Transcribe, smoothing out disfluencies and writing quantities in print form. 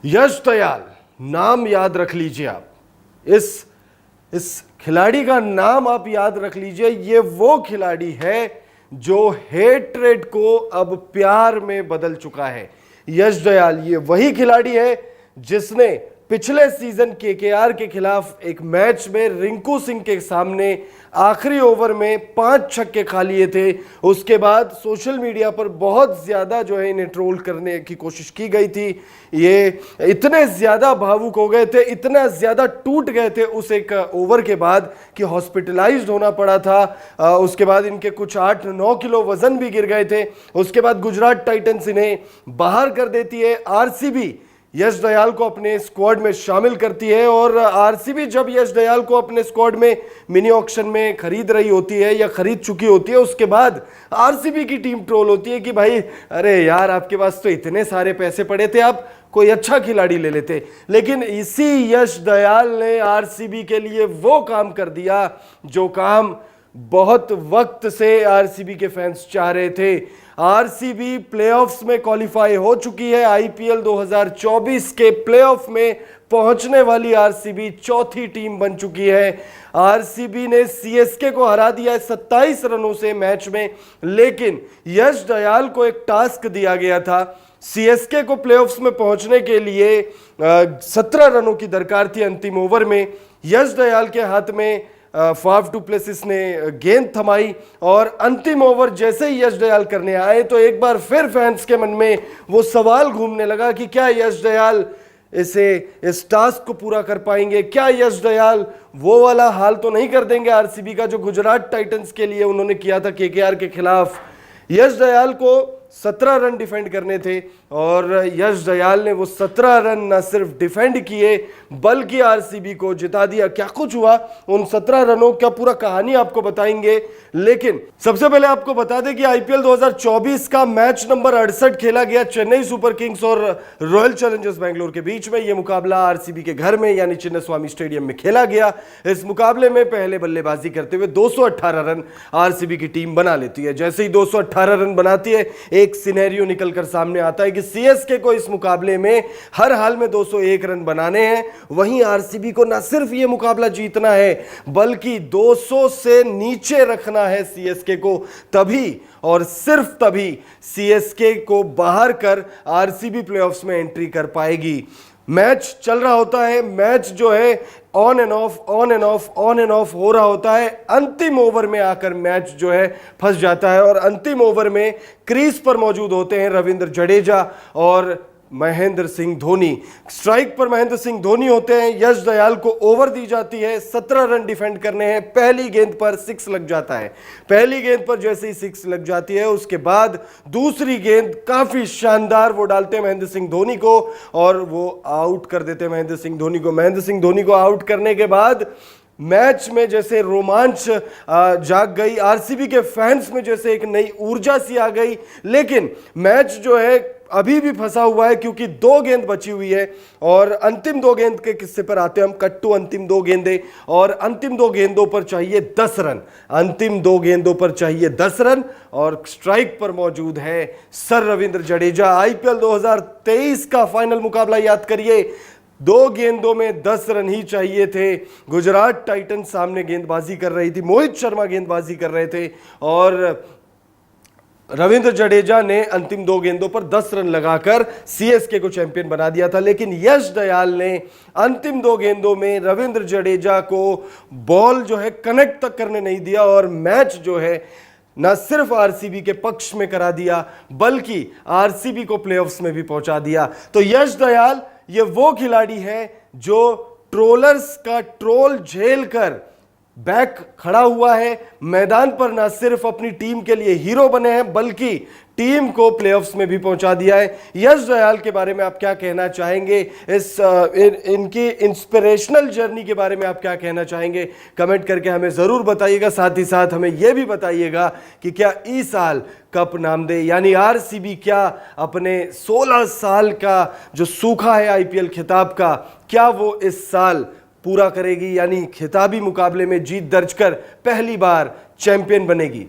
यश दयाल, नाम याद रख लीजिए आप। इस खिलाड़ी का नाम आप याद रख लीजिए। ये वो खिलाड़ी है जो हेट्रेड को अब प्यार में बदल चुका है। यश दयाल ये वही खिलाड़ी है जिसने पिछले सीजन केकेआर के खिलाफ एक मैच में रिंकू सिंह के सामने आखिरी ओवर में 5 छक्के खा लिए थे। उसके बाद सोशल मीडिया पर बहुत ज्यादा जो है इन्हें ट्रोल करने की कोशिश की गई थी। ये इतने ज्यादा भावुक हो गए थे, इतना ज्यादा टूट गए थे उस एक ओवर के बाद कि हॉस्पिटलाइज्ड होना पड़ा था। उसके बाद इनके कुछ 8-9 किलो वजन भी गिर गए थे। उसके बाद गुजरात टाइटंस इन्हें बाहर कर देती है। आरसीबी यश दयाल को अपने स्क्वाड में शामिल करती है और आरसीबी जब यश दयाल को अपने स्क्वाड में मिनी ऑक्शन में खरीद रही होती है या खरीद चुकी होती है, उसके बाद आरसीबी की टीम ट्रोल होती है कि भाई अरे यार आपके पास तो इतने सारे पैसे पड़े थे, आप कोई अच्छा खिलाड़ी ले लेते। लेकिन इसी यश दयाल ने आरसीबी के लिए वो काम कर दिया जो काम बहुत वक्त से आरसीबी के फैंस चाह रहे थे। आरसीबी प्लेऑफ्स में क्वालिफाई हो चुकी है। आईपीएल 2024 के प्लेऑफ में पहुंचने वाली आरसीबी चौथी टीम बन चुकी है। आरसीबी ने सीएसके को हरा दिया है 27 रनों से मैच में, लेकिन यश दयाल को एक टास्क दिया गया था। सीएसके को प्लेऑफ्स में पहुंचने के लिए 17 रनों की दरकार थी अंतिम ओवर में। यश दयाल के हाथ में फाफ डू प्लेसिस ने गेंद थमाई और अंतिम ओवर जैसे ही यश दयाल करने आए तो एक बार फिर फैंस के मन में वो सवाल घूमने लगा कि क्या यश दयाल इस टास्क को पूरा कर पाएंगे, क्या यश दयाल वो वाला हाल तो नहीं कर देंगे आरसीबी का जो गुजरात टाइटंस के लिए उन्होंने किया था केकेआर के खिलाफ। यश दयाल को 17 रन डिफेंड करने थे और यश दयाल ने वो 17 रन न सिर्फ डिफेंड किए बल्कि आरसीबी को जिता दिया। क्या कुछ हुआ उन 17 रनों का पूरा कहानी आपको बताएंगे, लेकिन सबसे पहले आपको बता दें कि आईपीएल 2024 का मैच नंबर 68 खेला गया चेन्नई सुपर किंग्स और रॉयल चैलेंजर्स बैंगलोर के बीच में। यह मुकाबला आरसीबी के घर में यानी चिन्नास्वामी स्टेडियम में खेला गया। इस मुकाबले में पहले बल्लेबाजी करते हुए 218 रन आरसीबी की टीम बना लेती है। जैसे ही 218 रन बनाती है, एक सिनेरियो निकलकर सामने आता है कि सीएसके को इस मुकाबले में हर हाल में 201 रन बनाने हैं। वहीं आरसीबी को ना सिर्फ यह मुकाबला जीतना है बल्कि 200 से नीचे रखना है सीएसके को, तभी और सिर्फ तभी सीएसके को बाहर कर आरसीबी प्लेऑफ्स में एंट्री कर पाएगी। मैच चल रहा होता है, मैच जो है ऑन एंड ऑफ हो रहा होता है। अंतिम ओवर में आकर मैच जो है फंस जाता है और अंतिम ओवर में क्रीज पर मौजूद होते हैं रविंद्र जडेजा और महेंद्र सिंह धोनी। स्ट्राइक पर महेंद्र सिंह धोनी होते हैं। यश दयाल को ओवर दी जाती है, 17 रन डिफेंड करने हैं। पहली गेंद पर 6 लग जाता है। पहली गेंद पर जैसे ही 6 लग जाती है उसके बाद दूसरी गेंद काफी शानदार वो डालते हैं महेंद्र सिंह धोनी को और वो आउट कर देते हैं महेंद्र सिंह धोनी को। महेंद्र सिंह धोनी को आउट करने के बाद मैच में जैसे रोमांच जाग गई, आरसीबी के फैंस में जैसे एक नई ऊर्जा सी आ गई। लेकिन मैच जो है अभी भी फंसा हुआ है क्योंकि 2 गेंद बची हुई है और अंतिम 2 गेंद के किस्से पर आते हैं हम। कट्टू अंतिम 2 गेंदें और अंतिम 2 गेंदों पर चाहिए 10 रन। अंतिम 2 गेंदों पर चाहिए 10 रन और स्ट्राइक पर मौजूद है सर रविंद्र जडेजा। आईपीएल 2023 का फाइनल मुकाबला याद करिए, 2 गेंदों में 10 रन ही चाहिए थे। गुजरात टाइटंस सामने गेंदबाजी कर रही थी, मोहित शर्मा गेंदबाजी कर रहे थे और रविंद्र जडेजा ने अंतिम 2 गेंदों पर 10 रन लगाकर सीएसके को चैंपियन बना दिया था। लेकिन यश दयाल ने अंतिम 2 गेंदों में रविंद्र जडेजा को बॉल जो है कनेक्ट तक करने नहीं दिया और मैच जो है न सिर्फ आरसीबी के पक्ष में करा दिया बल्कि आरसीबी को प्लेऑफ्स में भी पहुंचा दिया। तो यश दयाल ये वो खिलाड़ी है जो ट्रोलर्स का ट्रोल झेलकर बैक खड़ा हुआ है। मैदान पर ना सिर्फ अपनी टीम के लिए हीरो बने हैं बल्कि टीम को प्लेऑफ्स में भी पहुंचा दिया है। यश दयाल के बारे में आप क्या कहना चाहेंगे? इनकी इंस्पिरेशनल जर्नी के बारे में आप क्या कहना चाहेंगे? कमेंट करके हमें जरूर बताइएगा। साथ ही साथ हमें यह भी बताइएगा कि क्या इस साल कप नामदे यानी आरसीबी क्या अपने 16 साल का जो सूखा है आईपीएल खिताब का, क्या वो इस साल पूरा करेगी यानी खिताबी मुकाबले में जीत दर्ज कर पहली बार चैंपियन बनेगी?